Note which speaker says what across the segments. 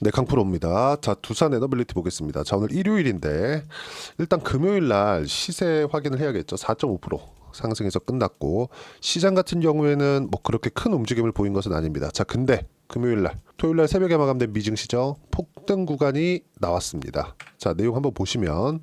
Speaker 1: 네, 강프로입니다. 자, 두산 에너빌리티 보겠습니다. 자, 오늘 일요일인데 일단 금요일 날 시세 확인을 해야겠죠. 4.5% 상승해서 끝났고 시장 같은 경우에는 뭐 그렇게 큰 움직임을 보인 것은 아닙니다. 자, 근데 금요일 날, 토요일 날 새벽에 마감된 미증시죠. 폭등 구간이 나왔습니다. 자, 내용 한번 보시면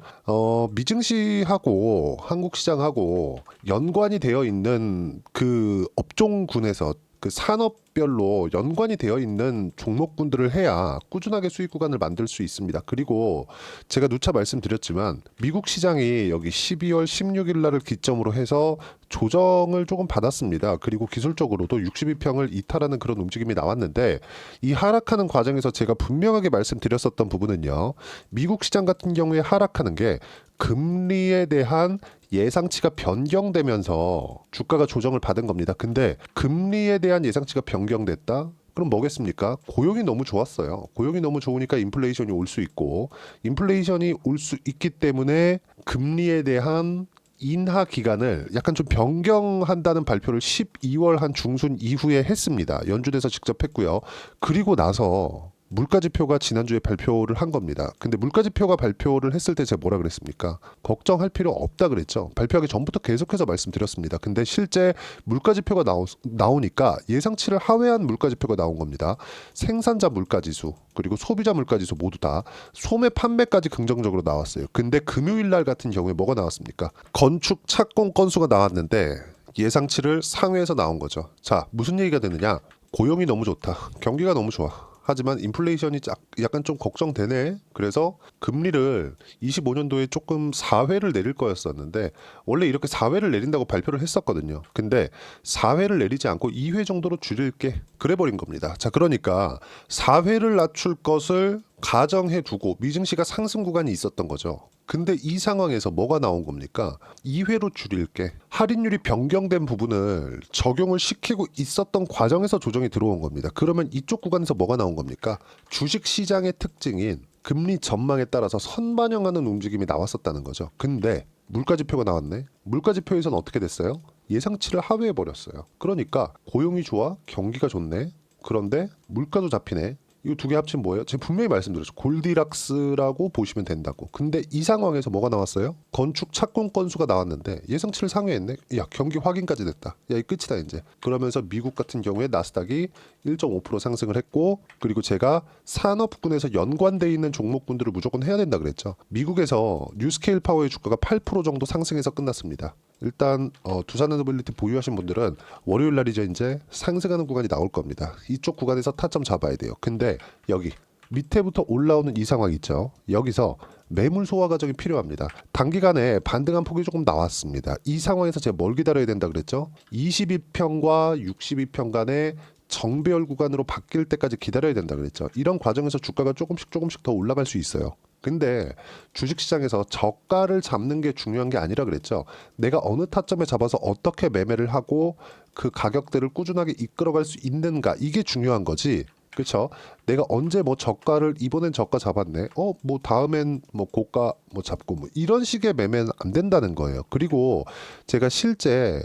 Speaker 1: 미증시하고 한국 시장하고 연관이 되어 있는 그 업종군에서 그 산업별로 연관이 되어 있는 종목군들을 해야 꾸준하게 수익 구간을 만들 수 있습니다. 그리고 제가 누차 말씀드렸지만 미국 시장이 여기 12월 16일 날을 기점으로 해서 조정을 조금 받았습니다. 그리고 기술적으로도 62평을 이탈하는 그런 움직임이 나왔는데 이 하락하는 과정에서 제가 분명하게 말씀드렸었던 부분은요. 미국 시장 같은 경우에 하락하는 게 금리에 대한 예상치가 변경되면서 주가가 조정을 받은 겁니다. 근데 금리에 대한 예상치가 변경됐다? 그럼 뭐겠습니까? 고용이 너무 좋았어요. 고용이 너무 좋으니까 인플레이션이 올 수 있고 인플레이션이 올 수 있기 때문에 금리에 대한 인하 기간을 약간 좀 변경한다는 발표를 12월 한 중순 이후에 했습니다. 연준에서 직접 했고요. 그리고 나서 물가지표가 지난주에 발표를 한 겁니다. 근데 물가지표가 발표를 했을 때 제가 뭐라 그랬습니까? 걱정할 필요 없다 그랬죠. 발표하기 전부터 계속해서 말씀드렸습니다. 근데 실제 물가지표가 나오니까 예상치를 하회한 물가지표가 나온 겁니다. 생산자 물가지수 그리고 소비자 물가지수 모두 다 소매 판매까지 긍정적으로 나왔어요. 근데 금요일 날 같은 경우에 뭐가 나왔습니까? 건축 착공 건수가 나왔는데 예상치를 상회해서 나온 거죠. 자, 무슨 얘기가 되느냐? 고용이 너무 좋다. 경기가 너무 좋아. 하지만 인플레이션이 약간 좀 걱정되네. 그래서 금리를 25년도에 조금 4회를 내릴 거였었는데 원래 이렇게 4회를 내린다고 발표를 했었거든요. 근데 4회를 내리지 않고 2회 정도로 줄일게 그래 버린 겁니다. 자, 그러니까 4회를 낮출 것을 가정해 두고 미증시가 상승 구간이 있었던 거죠. 근데 이 상황에서 뭐가 나온 겁니까? 2회로 줄일게. 할인율이 변경된 부분을 적용을 시키고 있었던 과정에서 조정이 들어온 겁니다. 그러면 이쪽 구간에서 뭐가 나온 겁니까? 주식 시장의 특징인 금리 전망에 따라서 선반영하는 움직임이 나왔었다는 거죠. 근데 물가지표가 나왔네. 물가지표에서는 어떻게 됐어요? 예상치를 하회해 버렸어요. 그러니까 고용이 좋아, 경기가 좋네. 그런데 물가도 잡히네. 이거 두 개 합치면 뭐예요? 제가 분명히 말씀드렸죠. 골디락스라고 보시면 된다고. 근데 이 상황에서 뭐가 나왔어요? 건축 착공 건수가 나왔는데 예상치를 상회했네. 야, 경기 확인까지 됐다. 야, 이 끝이다 이제. 그러면서 미국 같은 경우에 나스닥이 1.5% 상승을 했고 그리고 제가 산업군에서 연관돼 있는 종목군들을 무조건 해야 된다 그랬죠. 미국에서 뉴스케일 파워의 주가가 8% 정도 상승해서 끝났습니다. 일단 두산 에너빌리티 보유하신 분들은 월요일 날이죠. 이제 상승하는 구간이 나올 겁니다. 이쪽 구간에서 타점 잡아야 돼요. 근데 여기 밑에부터 올라오는 이 상황 있죠. 여기서 매물 소화 과정이 필요합니다. 단기간에 반등한 폭이 조금 나왔습니다. 이 상황에서 제가 뭘 기다려야 된다 그랬죠? 22평과 62평 간의 정배열 구간으로 바뀔 때까지 기다려야 된다 그랬죠. 이런 과정에서 주가가 조금씩 더 올라갈 수 있어요. 근데 주식시장에서 저가를 잡는 게 중요한 게 아니라 그랬죠. 내가 어느 타점에 잡아서 어떻게 매매를 하고 그 가격대를 꾸준하게 이끌어갈 수 있는가 이게 중요한 거지. 그렇죠? 내가 언제 뭐 저가를 이번엔 저가 잡았네. 뭐 다음엔 뭐 고가 뭐 잡고 뭐 이런 식의 매매는 안 된다는 거예요. 그리고 제가 실제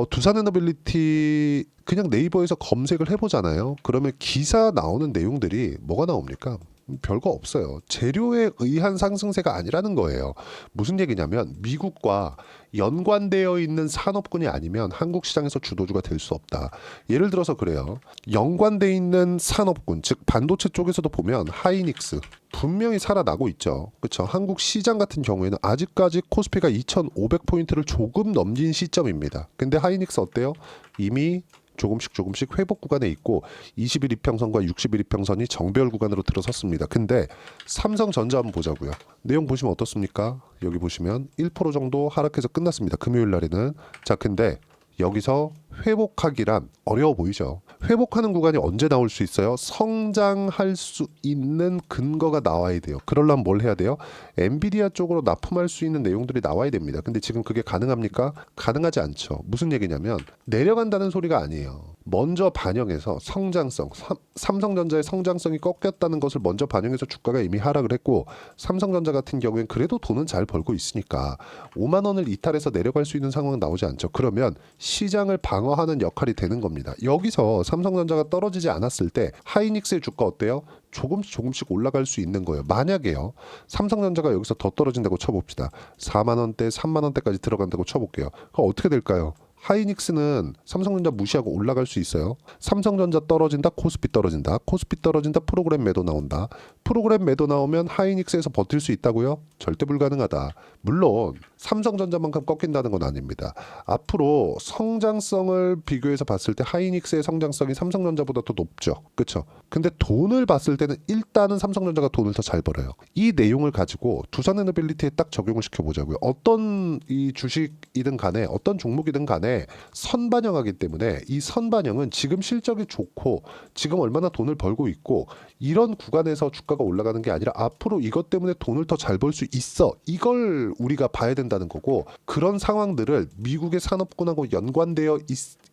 Speaker 1: 두산에너빌리티 그냥 네이버에서 검색을 해보잖아요. 그러면 기사 나오는 내용들이 뭐가 나옵니까? 별거 없어요. 재료에 의한 상승세가 아니라는 거예요. 무슨 얘기냐면 미국과 연관되어 있는 산업군이 아니면 한국 시장에서 주도주가 될 수 없다. 예를 들어서 그래요. 연관되어 있는 산업군, 즉 반도체 쪽에서도 보면 하이닉스 분명히 살아나고 있죠. 그렇죠? 한국 시장 같은 경우에는 아직까지 코스피가 2,500포인트를 조금 넘긴 시점입니다. 근데 하이닉스 어때요? 이미 조금씩 회복 구간에 있고 20일 이평선과 60일 이평선이 정배열 구간으로 들어섰습니다. 근데 삼성전자 한번 보자고요. 내용 보시면 어떻습니까? 여기 보시면 1% 정도 하락해서 끝났습니다. 금요일 날에는. 자, 근데 여기서 회복하기란 어려워 보이죠. 회복하는 구간이 언제 나올 수 있어요? 성장할 수 있는 근거가 나와야 돼요. 그러려면 뭘 해야 돼요? 엔비디아 쪽으로 납품할 수 있는 내용들이 나와야 됩니다. 근데 지금 그게 가능합니까? 가능하지 않죠. 무슨 얘기냐면 내려간다는 소리가 아니에요. 먼저 반영해서 성장성, 삼성전자의 성장성이 꺾였다는 것을 먼저 반영해서 주가가 이미 하락을 했고 삼성전자 같은 경우엔 그래도 돈은 잘 벌고 있으니까 5만 원을 이탈해서 내려갈 수 있는 상황은 나오지 않죠. 그러면 시장을 방어하는 역할이 되는 겁니다. 여기서 삼성전자가 떨어지지 않았을 때 하이닉스의 주가 어때요? 조금씩 올라갈 수 있는 거예요. 만약에요. 삼성전자가 여기서 더 떨어진다고 쳐봅시다. 4만 원대, 3만 원대까지 들어간다고 쳐볼게요. 그럼 어떻게 될까요? 하이닉스는 삼성전자 무시하고 올라갈 수 있어요. 삼성전자 떨어진다, 코스피 떨어진다. 코스피 떨어진다, 프로그램 매도 나온다. 프로그램 매도 나오면 하이닉스에서 버틸 수 있다고요? 절대 불가능하다. 물론 삼성전자만큼 꺾인다는 건 아닙니다. 앞으로 성장성을 비교해서 봤을 때 하이닉스의 성장성이 삼성전자보다 더 높죠. 그렇죠? 근데 돈을 봤을 때는 일단은 삼성전자가 돈을 더 잘 벌어요. 이 내용을 가지고 두산에너빌리티에 딱 적용을 시켜보자고요. 어떤 이 주식이든 간에 어떤 종목이든 간에 선반영하기 때문에 이 선반영은 지금 실적이 좋고 지금 얼마나 돈을 벌고 있고 이런 구간에서 주가가 올라가는 게 아니라 앞으로 이것 때문에 돈을 더 잘 벌 수 있어. 이걸 우리가 봐야 된다는 거고 그런 상황들을 미국의 산업군하고 연관되어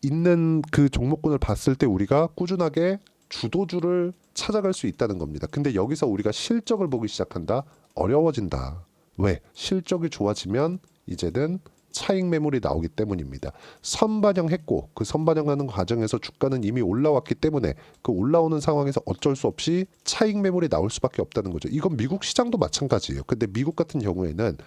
Speaker 1: 있는 그 종목군을 봤을 때 우리가 꾸준하게 주도주를 찾아갈 수 있다는 겁니다. 근데 여기서 우리가 실적을 보기 시작한다? 어려워진다. 왜? 실적이 좋아지면 이제는 차익 매물이 나오기 때문입니다. 선반영했고 그 선반영하는 과정에서 주가는 이미 올라왔기 때문에 그 올라오는 상황에서 어쩔 수 없이 차익 매물이 나올 수밖에 없다는 거죠. 이건 미국 시장도 마찬가지예요. 근데 미국 같은 경우에는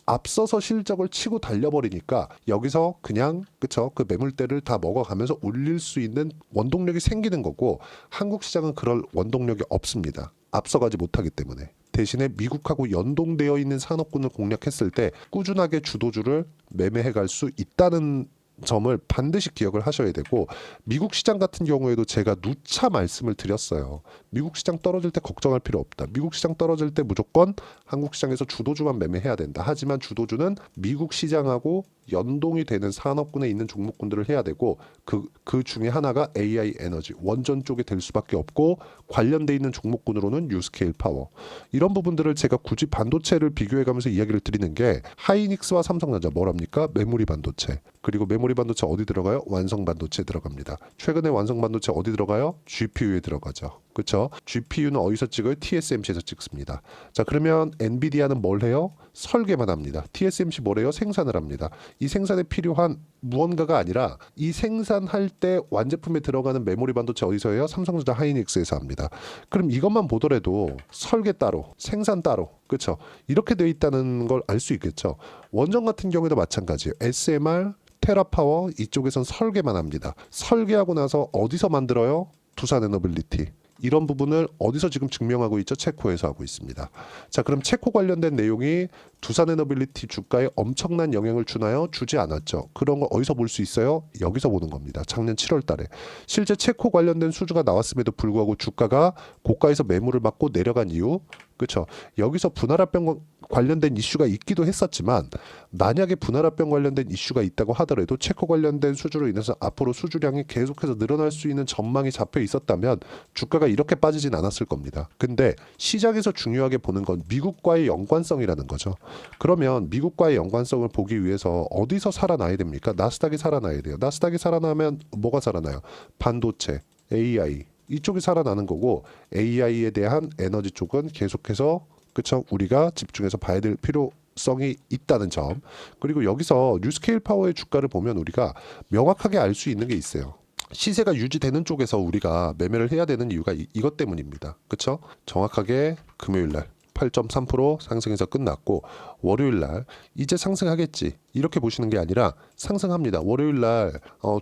Speaker 1: 앞서서 실적을 치고 달려버리니까 여기서 그냥 그쵸 그 매물대를 다 먹어가면서 올릴 수 있는 원동력이 생기는 거고 한국 시장은 그럴 원동력이 없습니다. 앞서가지 못하기 때문에. 대신에 미국하고 연동되어 있는 산업군을 공략했을 때 꾸준하게 주도주를 매매해 갈 수 있다는 점을 반드시 기억을 하셔야 되고 미국 시장 같은 경우에도 제가 누차 말씀을 드렸어요. 미국 시장 떨어질 때 걱정할 필요 없다. 미국 시장 떨어질 때 무조건 한국 시장에서 주도주만 매매해야 된다. 하지만 주도주는 미국 시장하고 연동이 되는 산업군에 있는 종목군들을 해야 되고 그 중에 하나가 AI 에너지 원전 쪽에 될 수밖에 없고 관련돼 있는 종목군으로는 뉴스케일 파워 이런 부분들을 제가 굳이 반도체를 비교해가면서 이야기를 드리는 게 하이닉스와 삼성전자 뭐랍니까? 메모리 반도체 그리고 메모리 반도체 어디 들어가요? 완성 반도체 들어갑니다. 최근에 완성 반도체 어디 들어가요? GPU에 들어가죠. 그렇죠? GPU는 어디서 찍어요? TSMC에서 찍습니다. 자 그러면 엔비디아는 뭘 해요? 설계만 합니다. TSMC 뭘 해요? 생산을 합니다. 이 생산에 필요한 무언가가 아니라 이 생산할 때 완제품에 들어가는 메모리 반도체 어디서 해요? 삼성전자 하이닉스에서 합니다. 그럼 이것만 보더라도 설계 따로, 생산 따로, 그렇죠? 이렇게 되어 있다는 걸 알 수 있겠죠. 원전 같은 경우에도 마찬가지예요. SMR, 테라파워 이쪽에선 설계만 합니다. 설계하고 나서 어디서 만들어요? 두산에너빌리티. 이런 부분을 어디서 지금 증명하고 있죠? 체코에서 하고 있습니다. 자, 그럼 체코 관련된 내용이 두산에너빌리티 주가에 엄청난 영향을 주나요? 주지 않았죠. 그런 거 어디서 볼 수 있어요? 여기서 보는 겁니다. 작년 7월 달에. 실제 체코 관련된 수주가 나왔음에도 불구하고 주가가 고가에서 매물을 맞고 내려간 이유 그렇죠. 여기서 분할화병 관련된 이슈가 있기도 했었지만 만약에 분할화병 관련된 이슈가 있다고 하더라도 체코 관련된 수주로 인해서 앞으로 수주량이 계속해서 늘어날 수 있는 전망이 잡혀 있었다면 주가가 이렇게 빠지진 않았을 겁니다. 근데 시장에서 중요하게 보는 건 미국과의 연관성이라는 거죠. 그러면 미국과의 연관성을 보기 위해서 어디서 살아나야 됩니까? 나스닥이 살아나야 돼요. 나스닥이 살아나면 뭐가 살아나요? 반도체, AI 이쪽이 살아나는 거고 AI에 대한 에너지 쪽은 계속해서 그쵸 우리가 집중해서 봐야 될 필요성이 있다는 점 그리고 여기서 뉴스케일 파워의 주가를 보면 우리가 명확하게 알 수 있는 게 있어요. 시세가 유지되는 쪽에서 우리가 매매를 해야 되는 이유가 이것 때문입니다. 그쵸? 정확하게 금요일날 8.3% 상승해서 끝났고 월요일날 이제 상승하겠지 이렇게 보시는 게 아니라 상승합니다. 월요일날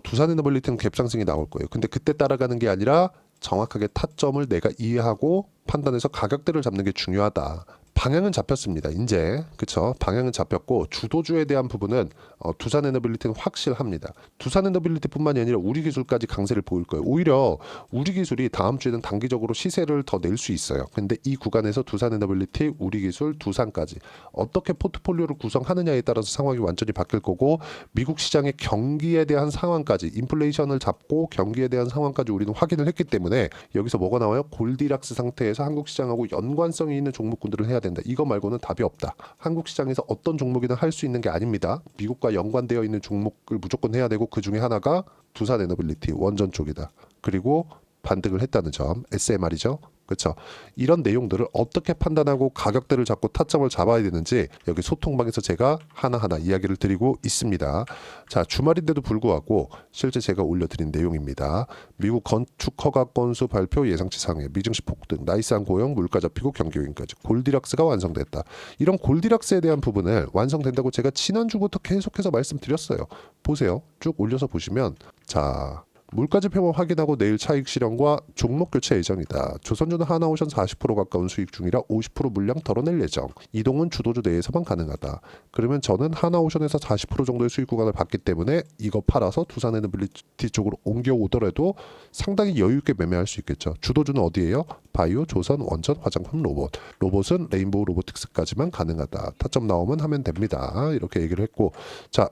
Speaker 1: 두산에너빌리티는 갭상승이 나올 거예요. 근데 그때 따라가는 게 아니라 정확하게 타점을 내가 이해하고 판단해서 가격대를 잡는 게 중요하다. 방향은 잡혔습니다. 이제 그쵸? 방향은 잡혔고 주도주에 대한 부분은 두산에너빌리티는 확실합니다. 두산에너빌리티뿐만이 아니라 우리기술까지 강세를 보일 거예요. 오히려 우리기술이 다음 주에는 단기적으로 시세를 더 낼 수 있어요. 근데 이 구간에서 두산에너빌리티, 우리기술, 두산까지 어떻게 포트폴리오를 구성하느냐에 따라서 상황이 완전히 바뀔 거고 미국 시장의 경기에 대한 상황까지 인플레이션을 잡고 경기에 대한 상황까지 우리는 확인을 했기 때문에 여기서 뭐가 나와요? 골디락스 상태에서 한국 시장하고 연관성이 있는 종목군들을 해야 된다. 이거 말고는 답이 없다. 한국 시장에서 어떤 종목이든 할 수 있는 게 아닙니다. 미국과 연관되어 있는 종목을 무조건 해야 되고 그 중에 하나가 두산에너빌리티 원전 쪽이다. 그리고 반등을 했다는 점 SMR이죠. 그렇죠? 이런 내용들을 어떻게 판단하고 가격대를 잡고 타점을 잡아야 되는지 여기 소통방에서 제가 하나하나 이야기를 드리고 있습니다. 자, 주말인데도 불구하고 실제 제가 올려드린 내용입니다. 미국 건축 허가 건수 발표 예상치 상회, 미증시 폭등, 나이스한 고용, 물가 잡히고 경기 요인까지 골디락스가 완성됐다. 이런 골디락스에 대한 부분을 완성된다고 제가 지난주부터 계속해서 말씀드렸어요. 보세요. 쭉 올려서 보시면 자, 물가지표만 확인하고 내일 차익 실현과 종목 교체 예정이다. 조선주는 하나오션 40% 가까운 수익 중이라 50% 물량 덜어낼 예정. 이동은 주도주 내에서만 가능하다. 그러면 저는 하나오션에서 40% 정도의 수익 구간을 받기 때문에 이거 팔아서 두산에너빌리티 쪽으로 옮겨오더라도 상당히 여유 있게 매매할 수 있겠죠. 주도주는 어디예요? 바이오, 조선, 원전, 화장품, 로봇. 로봇은 레인보우 로보틱스까지만 가능하다. 타점 나오면 하면 됩니다. 이렇게 얘기를 했고, 자,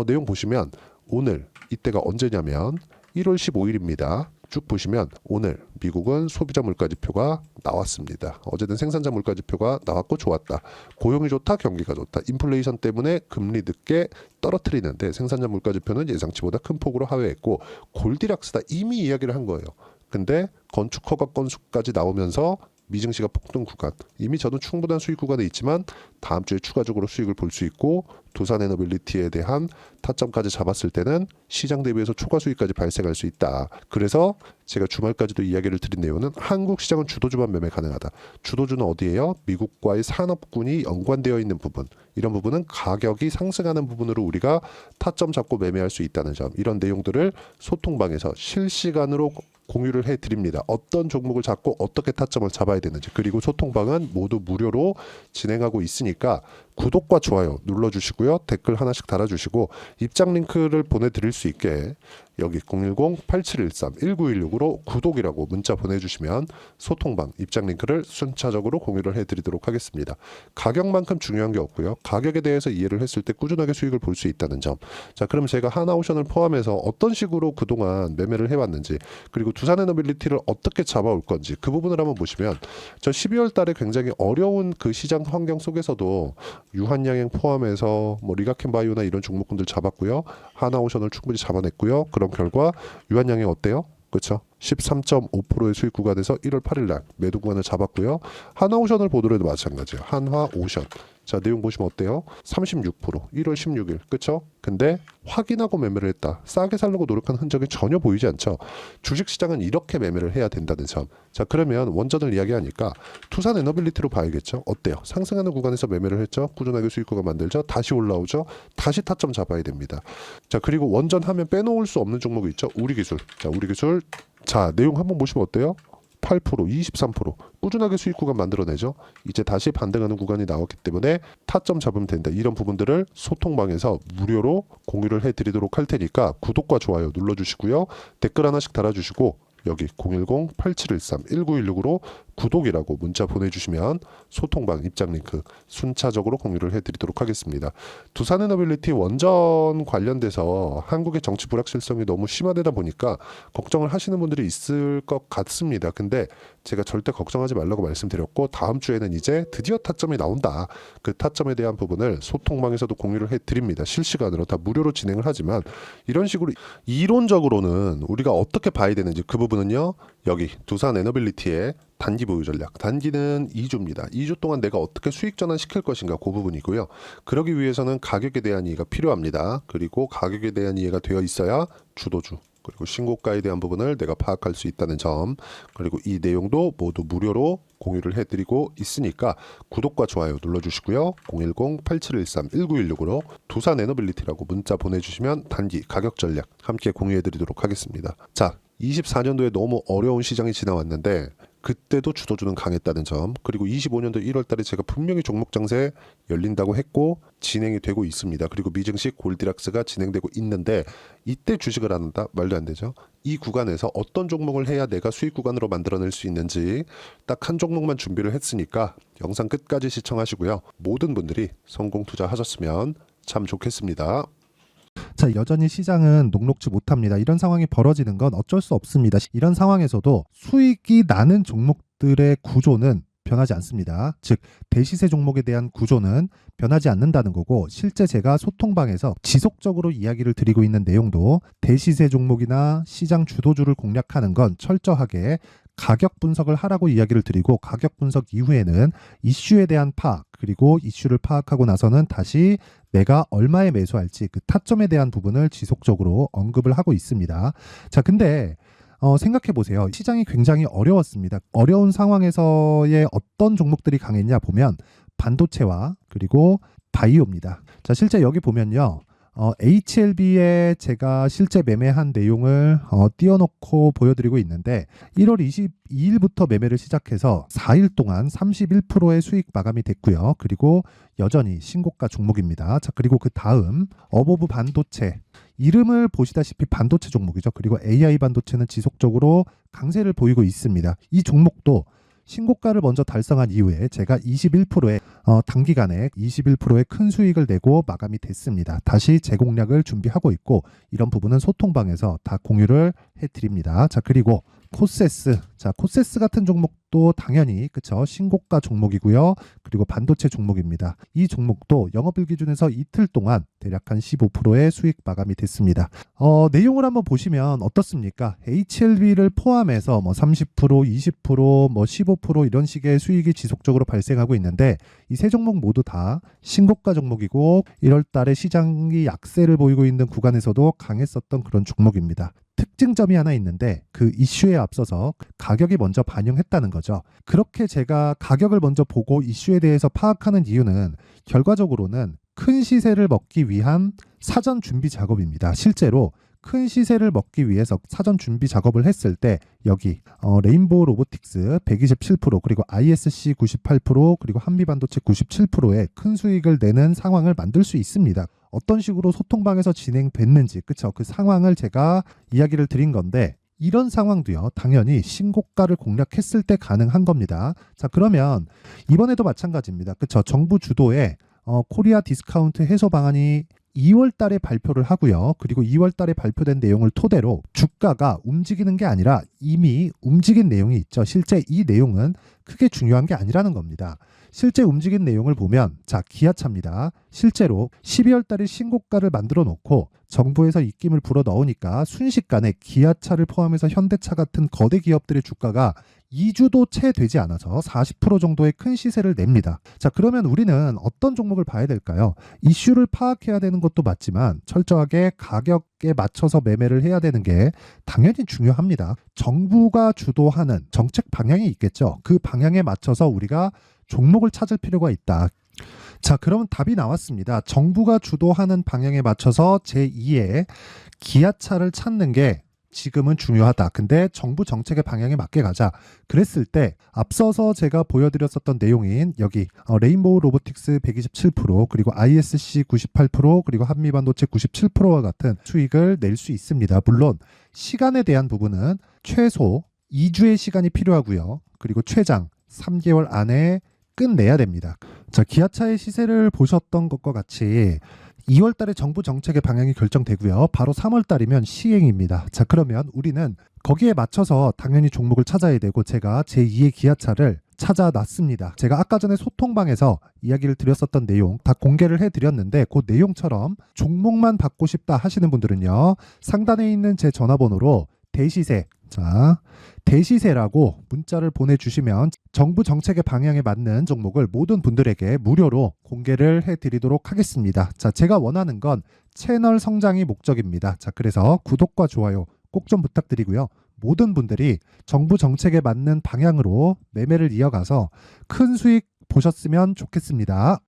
Speaker 1: 내용 보시면 오늘 이때가 언제냐면 1월 15일입니다. 쭉 보시면 오늘 미국은 소비자 물가지표가 나왔습니다. 어제는 생산자 물가지표가 나왔고 좋았다. 고용이 좋다, 경기가 좋다. 인플레이션 때문에 금리 늦게 떨어뜨리는데 생산자 물가지표는 예상치보다 큰 폭으로 하회했고 골디락스다 이미 이야기를 한 거예요. 근데 건축 허가 건수까지 나오면서 미증시가 폭등 구간, 이미 저는 충분한 수익 구간에 있지만 다음 주에 추가적으로 수익을 볼 수 있고 두산에너빌리티에 대한 타점까지 잡았을 때는 시장 대비해서 초과 수익까지 발생할 수 있다. 그래서 제가 주말까지도 이야기를 드린 내용은 한국 시장은 주도주만 매매 가능하다. 주도주는 어디예요? 미국과의 산업군이 연관되어 있는 부분. 이런 부분은 가격이 상승하는 부분으로 우리가 타점 잡고 매매할 수 있다는 점. 이런 내용들을 소통방에서 실시간으로 공유를 해드립니다. 어떤 종목을 잡고 어떻게 타점을 잡아야 되는지, 그리고 소통방은 모두 무료로 진행하고 있으니까 구독과 좋아요 눌러주시고요. 댓글 하나씩 달아주시고 입장 링크를 보내드릴 수 있게 여기 010-8713-1916으로 구독이라고 문자 보내주시면 소통방 입장 링크를 순차적으로 공유를 해드리도록 하겠습니다. 가격만큼 중요한 게 없고요. 가격에 대해서 이해를 했을 때 꾸준하게 수익을 볼 수 있다는 점. 자, 그럼 제가 하나오션을 포함해서 어떤 식으로 그동안 매매를 해왔는지, 그리고 두산에너빌리티를 어떻게 잡아올 건지 그 부분을 한번 보시면, 저 12월 달에 굉장히 어려운 그 시장 환경 속에서도 유한양행 포함해서 뭐 리가켄바이오나 이런 종목군들 잡았고요. 하나오션을 충분히 잡아냈고요. 그런 결과 유한양행 어때요? 그렇죠? 13.5%의 수익 구간에서 1월 8일 날 매도 구간을 잡았고요. 하나오션을 보더라도 마찬가지예요. 한화오션. 자, 내용 보시면 어때요? 36%, 1월 16일. 그렇죠? 근데 확인하고 매매를 했다. 싸게 살려고 노력한 흔적이 전혀 보이지 않죠. 주식시장은 이렇게 매매를 해야 된다는 점. 자, 그러면 원전을 이야기하니까 두산에너빌리티로 봐야겠죠. 어때요? 상승하는 구간에서 매매를 했죠. 꾸준하게 수익 구간 만들죠. 다시 올라오죠. 다시 타점 잡아야 됩니다. 자, 그리고 원전 하면 빼놓을 수 없는 종목이 있죠. 우리기술. 자, 우리기술. 자, 내용 한번 보시면 어때요? 8%, 23% 꾸준하게 수익 구간 만들어내죠. 이제 다시 반등하는 구간이 나왔기 때문에 타점 잡으면 된다. 이런 부분들을 소통방에서 무료로 공유를 해드리도록 할 테니까 구독과 좋아요 눌러주시고요. 댓글 하나씩 달아주시고 여기 010-8713-1916으로 구독이라고 문자 보내주시면 소통방 입장 링크 순차적으로 공유를 해드리도록 하겠습니다. 두산에너빌리티 원전 관련돼서 한국의 정치 불확실성이 너무 심화되다 보니까 걱정을 하시는 분들이 있을 것 같습니다. 근데 제가 절대 걱정하지 말라고 말씀드렸고 다음 주에는 이제 드디어 타점이 나온다. 그 타점에 대한 부분을 소통방에서도 공유를 해드립니다. 실시간으로 다 무료로 진행을 하지만 이런 식으로 이론적으로는 우리가 어떻게 봐야 되는지 그 부분은요. 여기 두산에너빌리티의 단기 보유 전략. 단기는 2주입니다. 2주 동안 내가 어떻게 수익 전환시킬 것인가 그 부분이고요. 그러기 위해서는 가격에 대한 이해가 필요합니다. 그리고 가격에 대한 이해가 되어 있어야 주도주 그리고 신고가에 대한 부분을 내가 파악할 수 있다는 점, 그리고 이 내용도 모두 무료로 공유를 해드리고 있으니까 구독과 좋아요 눌러주시고요. 010-8713-1916으로 두산에너빌리티라고 문자 보내주시면 단기 가격 전략 함께 공유해드리도록 하겠습니다. 자, 24년도에 너무 어려운 시장이 지나왔는데 그때도 주도주는 강했다는 점, 그리고 25년도 1월 달에 제가 분명히 종목 장세 열린다고 했고 진행이 되고 있습니다. 그리고 미증시 골디락스가 진행되고 있는데 이때 주식을 안 한다? 말도 안 되죠. 이 구간에서 어떤 종목을 해야 내가 수익 구간으로 만들어낼 수 있는지 딱 한 종목만 준비를 했으니까 영상 끝까지 시청하시고요. 모든 분들이 성공 투자하셨으면 참 좋겠습니다.
Speaker 2: 자, 여전히 시장은 녹록지 못합니다. 이런 상황이 벌어지는 건 어쩔 수 없습니다. 이런 상황에서도 수익이 나는 종목들의 구조는 변하지 않습니다. 즉 대시세 종목에 대한 구조는 변하지 않는다는 거고, 실제 제가 소통방에서 지속적으로 이야기를 드리고 있는 내용도 대시세 종목이나 시장 주도주를 공략하는 건 철저하게 가격 분석을 하라고 이야기를 드리고 가격 분석 이후에는 이슈에 대한 파악 그리고 이슈를 파악하고 나서는 다시 내가 얼마에 매수할지 그 타점에 대한 부분을 지속적으로 언급을 하고 있습니다. 자, 근데 생각해 보세요. 시장이 굉장히 어려웠습니다. 어려운 상황에서의 어떤 종목들이 강했냐 보면 반도체와 그리고 바이오입니다. 자, 실제 여기 보면요. HLB에 제가 실제 매매한 내용을 띄워놓고 보여드리고 있는데 1월 22일부터 매매를 시작해서 4일 동안 31%의 수익 마감이 됐고요. 그리고 여전히 신고가 종목입니다. 자, 그리고 그 다음 어보브 반도체 이름을 보시다시피 반도체 종목이죠. 그리고 AI 반도체는 지속적으로 강세를 보이고 있습니다. 이 종목도 신고가를 먼저 달성한 이후에 제가 21%의 단기간에 21%의 큰 수익을 내고 마감이 됐습니다. 다시 재공략을 준비하고 있고 이런 부분은 소통방에서 다 공유를 해드립니다. 자, 그리고 코세스. 자, 코세스 같은 종목도 당연히 그쵸 신고가 종목이고요. 그리고 반도체 종목입니다. 이 종목도 영업일 기준에서 이틀 동안 대략 한 15%의 수익 마감이 됐습니다. 내용을 한번 보시면 어떻습니까? HLB를 포함해서 뭐 30%, 20%, 뭐 15% 이런 식의 수익이 지속적으로 발생하고 있는데 이 세 종목 모두 다 신고가 종목이고 1월 달에 시장이 약세를 보이고 있는 구간에서도 강했었던 그런 종목입니다. 특징점이 하나 있는데 그 이슈에 앞서서 가격이 먼저 반영했다는 거죠. 그렇게 제가 가격을 먼저 보고 이슈에 대해서 파악하는 이유는 결과적으로는 큰 시세를 먹기 위한 사전 준비 작업입니다. 실제로 큰 시세를 먹기 위해서 사전 준비 작업을 했을 때 여기 레인보우 로보틱스 127% 그리고 ISC 98% 그리고 한미반도체 97%의 큰 수익을 내는 상황을 만들 수 있습니다. 어떤 식으로 소통방에서 진행됐는지 그쵸 그 상황을 제가 이야기를 드린 건데 이런 상황도요 당연히 신고가를 공략했을 때 가능한 겁니다. 자, 그러면 이번에도 마찬가지입니다. 그쵸 정부 주도의 코리아 디스카운트 해소 방안이 2월 달에 발표를 하고요. 그리고 2월 달에 발표된 내용을 토대로 주가가 움직이는 게 아니라 이미 움직인 내용이 있죠. 실제 이 내용은 크게 중요한 게 아니라는 겁니다. 실제 움직인 내용을 보면 자, 기아차입니다. 실제로 12월 달에 신고가를 만들어 놓고 정부에서 입김을 불어 넣으니까 순식간에 기아차를 포함해서 현대차 같은 거대 기업들의 주가가 2주도 채 되지 않아서 40% 정도의 큰 시세를 냅니다. 자, 그러면 우리는 어떤 종목을 봐야 될까요? 이슈를 파악해야 되는 것도 맞지만 철저하게 가격에 맞춰서 매매를 해야 되는 게 당연히 중요합니다. 정부가 주도하는 정책 방향이 있겠죠. 그 방향에 맞춰서 우리가 종목을 찾을 필요가 있다. 자, 그러면 답이 나왔습니다. 정부가 주도하는 방향에 맞춰서 제2의 기아차를 찾는 게 지금은 중요하다. 근데 정부 정책의 방향에 맞게 가자. 그랬을 때 앞서서 제가 보여드렸었던 내용인 여기 레인보우 로보틱스 127% 그리고 ISC 98% 그리고 한미반도체 97%와 같은 수익을 낼 수 있습니다. 물론 시간에 대한 부분은 최소 2주의 시간이 필요하고요. 그리고 최장 3개월 안에 끝내야 됩니다. 자, 기아차의 시세를 보셨던 것과 같이 2월 달에 정부 정책의 방향이 결정되고요. 바로 3월 달이면 시행입니다. 자, 그러면 우리는 거기에 맞춰서 당연히 종목을 찾아야 되고 제가 제2의 기아차를 찾아놨습니다. 제가 아까 전에 소통방에서 이야기를 드렸었던 내용 다 공개를 해드렸는데 그 내용처럼 종목만 받고 싶다 하시는 분들은요. 상단에 있는 제 전화번호로 대시세, 자, 대시세라고 문자를 보내주시면 정부 정책의 방향에 맞는 종목을 모든 분들에게 무료로 공개를 해드리도록 하겠습니다. 자, 제가 원하는 건 채널 성장이 목적입니다. 자, 그래서 구독과 좋아요 꼭 좀 부탁드리고요. 모든 분들이 정부 정책에 맞는 방향으로 매매를 이어가서 큰 수익 보셨으면 좋겠습니다.